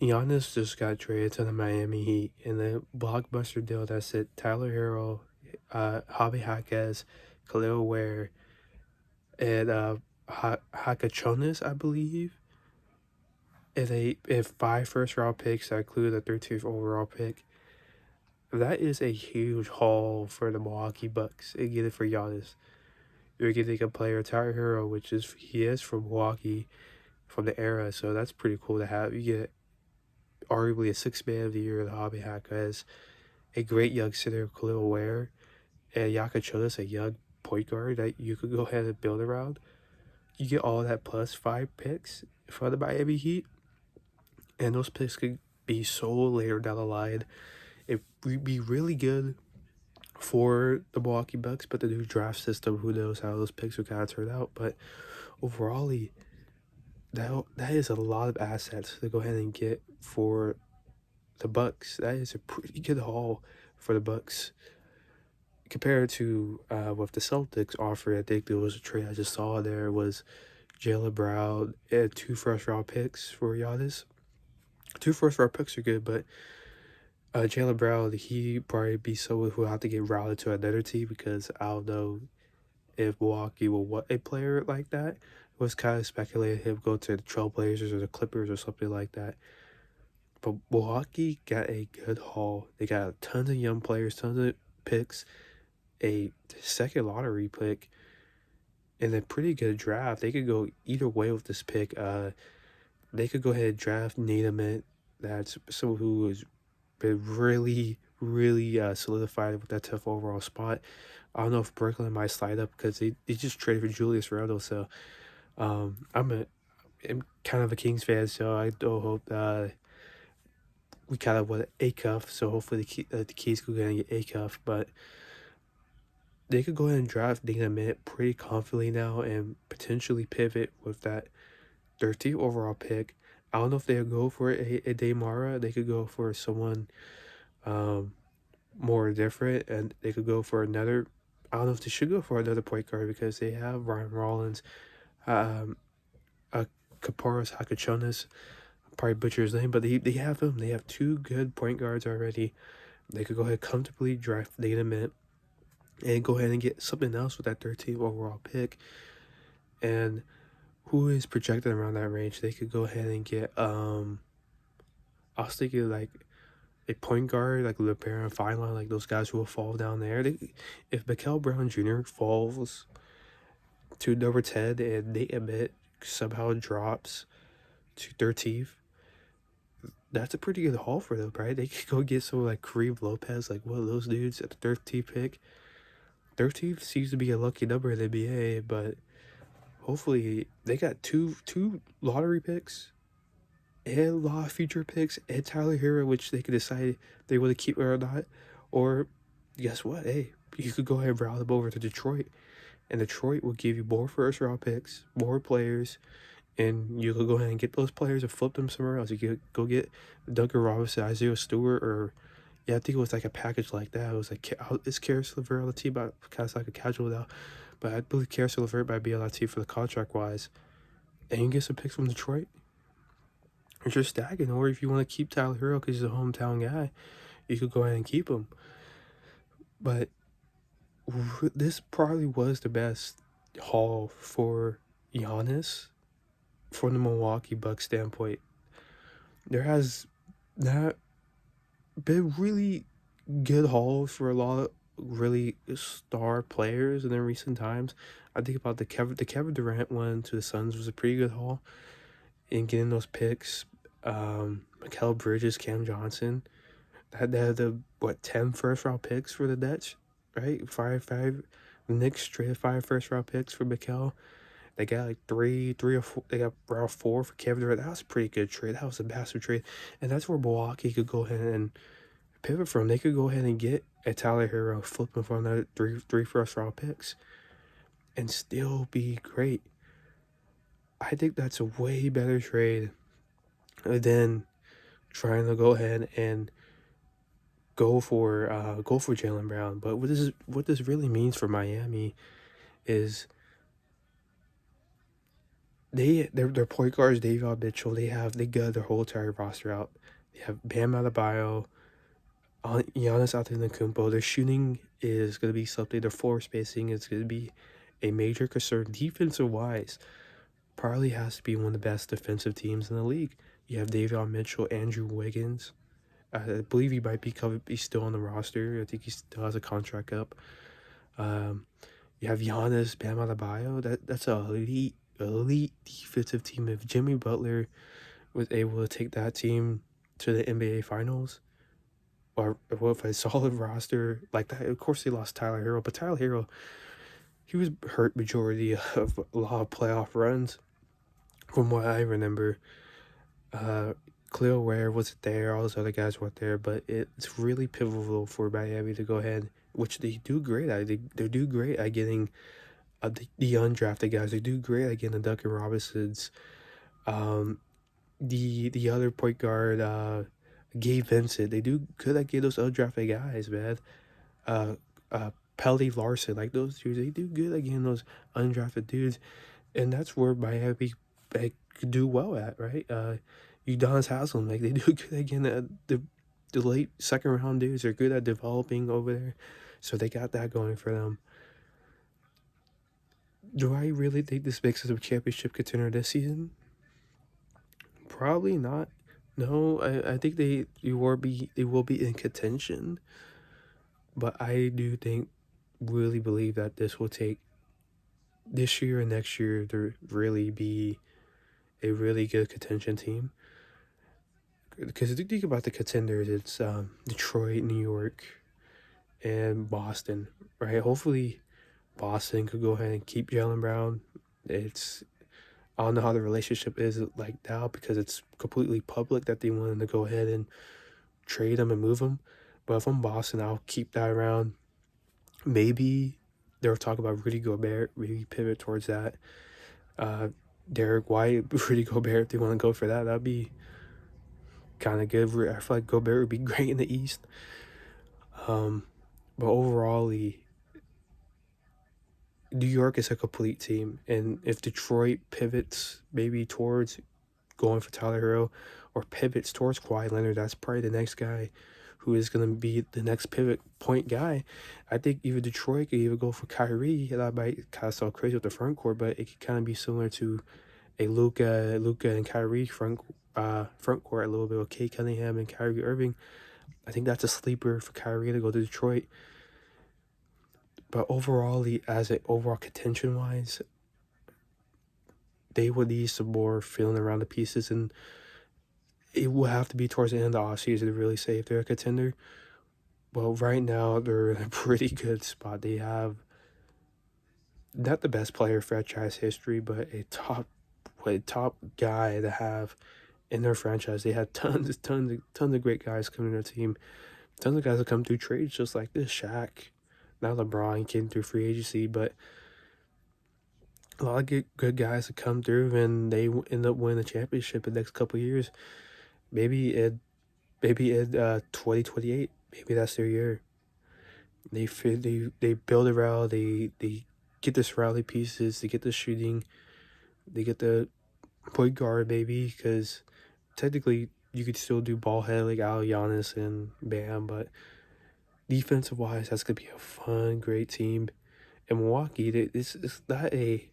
Giannis just got traded to the Miami Heat in the blockbuster deal that said Tyler Hero, Javi Jaquez, Khalil Ware, and Hakachonis, I believe, and if 5 first-round picks that include the 13th overall pick. That is a huge haul for the Milwaukee Bucks and get it for Giannis. You're getting a player, Tyler Hero, which is he is from Milwaukee from the era, so that's pretty cool to have. You get arguably a sixth man of the year, the Hobby Hackers, a great young center, Khalil Ware, and Yaka Chodas, a young point guard that you could go ahead and build around. You get all that plus 5 picks for the Miami Heat, and those picks could be sold later down the line. It would be really good for the Milwaukee Bucks, but the new draft system, who knows how those picks are going to turn out. But overall, that is a lot of assets to go ahead and get for the Bucks. That is a pretty good haul for the Bucks compared to what the Celtics offered. I think there was a trade I just saw there was Jaylen Brown and 2 first-round picks for Giannis. 2 first-round picks are good, but Jaylen Brown, he probably be someone who will have to get routed to another team because I don't know if Milwaukee will want a player like that. It was kind of speculated him go to the Trailblazers or the Clippers or something like that. But Milwaukee got a good haul. They got tons of young players, tons of picks, a second lottery pick, and a pretty good draft. They could go either way with this pick. They could go ahead and draft Needham. That's someone who has been really solidified with that 10th overall spot. I don't know if Brooklyn might slide up because they just traded for Julius Randle. So I'm kind of a Kings fan, so I do hope we kind of want a cuff. So hopefully the Kings could go and get a cuff, but they could go ahead and draft Needham pretty confidently now and potentially pivot with that 13th overall pick. I don't know if they'll go for a Daymara. They could go for someone more different, and they could go for another. I don't know if they should go for another point guard because they have Ryan Rollins, Kaporos Hakachonis. Probably butcher his name, but they have him. They have 2 good point guards already. They could go ahead and comfortably draft Needham and go ahead and get something else with that 13th overall pick. And who is projected around that range? They could go ahead and get I was thinking like a point guard like LeBaron Feinline, like those guys who will fall down there. If Mikel Brown Jr. falls to number 10 and Nate Emmett somehow drops to 13th, that's a pretty good haul for them, right? They could go get someone like Kareem Lopez, like one of those dudes at the 13th pick. 13th seems to be a lucky number in the NBA, but hopefully they got two lottery picks and a lot of future picks and Tyler Hero, which they could decide they want to keep or not. Or guess what? Hey, you could go ahead and route them over to Detroit, and Detroit will give you more first-round picks, more players, and you could go ahead and get those players and flip them somewhere else. You could go get Duncan Robinson, Isaiah Stewart, or yeah, I think it was like a package like that. It was like, is Karis LeVert on the team? But kind of like a casual now, but I believe Karis LeVert might be on that team for the contract wise. And you can get some picks from Detroit. Or just stacking, or if you want to keep Tyler Hero because he's a hometown guy, you could go ahead and keep him. But this probably was the best haul for Giannis from the Milwaukee Bucks standpoint. There has not been really good hauls for a lot of really star players in the recent times. I think about the Kevin Durant one to the Suns was a pretty good haul in getting those picks. Mikal Bridges, Cam Johnson, they had the 10 first-round picks for the Nets, right? Five. The Knicks traded 5 first-round picks for Mikal. They got like three or four. They got round 4 for Kevin Durant. That was a pretty good trade. That was a massive trade, and that's where Milwaukee could go ahead and pivot from. They could go ahead and get a Tyler Hero, flip him for another three first-round picks, and still be great. I think that's a way better trade than trying to go ahead and go for Jaylen Brown. But what this really means for Miami is their point guards, Davion Mitchell. They got their whole entire roster out. They have Bam Adebayo, Giannis Antetokounmpo. Their shooting is going to be something. Their floor spacing is going to be a major concern. Defensive wise, probably has to be one of the best defensive teams in the league. You have Davion Mitchell, Andrew Wiggins. I believe he might be covered. He's still on the roster. I think he still has a contract up. You have Giannis, Bam Adebayo. That's a elite defensive team. If Jimmy Butler was able to take that team to the NBA Finals, or with a solid roster like that, of course they lost Tyler Hero, but Tyler Hero, he was hurt majority of a lot of playoff runs, from what I remember. Cleo Ware wasn't there, all those other guys weren't there, but it's really pivotal for Miami to go ahead, which they do great at. They do great at getting the undrafted guys. They do great at getting the Duncan Robinsons. The other point guard, Gabe Vincent. They do good at getting those undrafted guys, man. Uh, Pelly Larson, like those dudes, they do good at getting those undrafted dudes, and that's where Miami could do well at, right? Udonis Haslam, like they do good at getting the late second round dudes. They're good at developing over there, so they got that going for them. Do I really think this makes us a championship contender this season? Probably not. No, I think they will be in contention, but I do really believe that this will take this year and next year to really be a really good contention team. Because if you think about the contenders, it's Detroit, New York, and Boston, right? Hopefully, Boston could go ahead and keep Jaylen Brown. I don't know how the relationship is like now because it's completely public that they wanted to go ahead and trade him and move him. But if I'm Boston, I'll keep that around. Maybe they'll talk about Rudy Gobert, maybe pivot towards that. Derek White, Rudy Gobert, if they want to go for that, that'd be kind of good. I feel like Gobert would be great in the East. But overall, New York is a complete team, and if Detroit pivots maybe towards going for Tyler Hero or pivots towards Kawhi Leonard, that's probably the next guy who is going to be the next pivot point guy. I think even Detroit could even go for Kyrie. That might kind of sound crazy with the front court, but it could kind of be similar to a Luka and Kyrie front court a little bit with Kate Cunningham and Kyrie Irving. I think that's a sleeper for Kyrie to go to Detroit. But overall, as an overall contention wise, they would need some more feeling around the pieces, and it will have to be towards the end of the offseason to really say if they're a contender. Well, right now, they're in a pretty good spot. They have not the best player franchise history, but a top guy to have in their franchise. They have tons of great guys coming to their team. Tons of guys that come through trades just like this. Shaq, now LeBron came through free agency, but a lot of good guys that come through and they end up winning the championship in the next couple of years. Maybe in 2028, maybe that's their year. They build around, they get the surrounding pieces, they get the shooting, they get the point guard maybe, because technically you could still do ball head like Giannis and Bam, but defensive wise, that's gonna be a fun, great team. In Milwaukee, it's not a.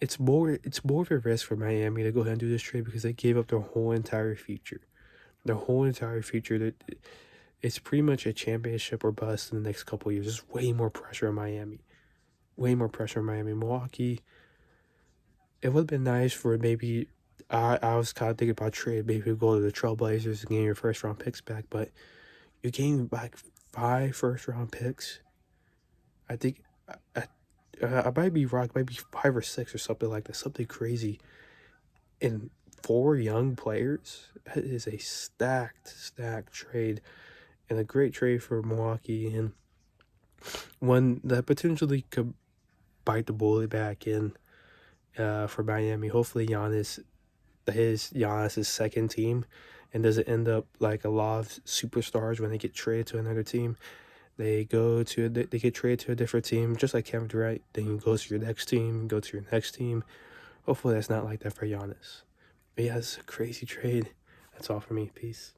It's more of a risk for Miami to go ahead and do this trade because they gave up their whole entire future. Their whole entire future. That it's pretty much a championship or bust in the next couple of years. There's way more pressure on Miami. Way more pressure on Miami. Milwaukee, it would have been nice for maybe. I was kind of thinking about trade. Maybe go to the Trailblazers and get your first round picks back, but you're getting back 5 first round picks. I think I might be wrong. It might be 5 or 6 or something like that. Something crazy. And 4 young players. That is a stacked trade, and a great trade for Milwaukee, and one that potentially could bite the bullet back in for Miami. Hopefully Giannis second team and doesn't end up like a lot of superstars when they get traded to another team. They get traded to a different team, just like Kevin Durant. Then you go to your next team, go to your next team. hopefully that's not like that for Giannis. But yeah, it's a crazy trade. That's all for me. Peace.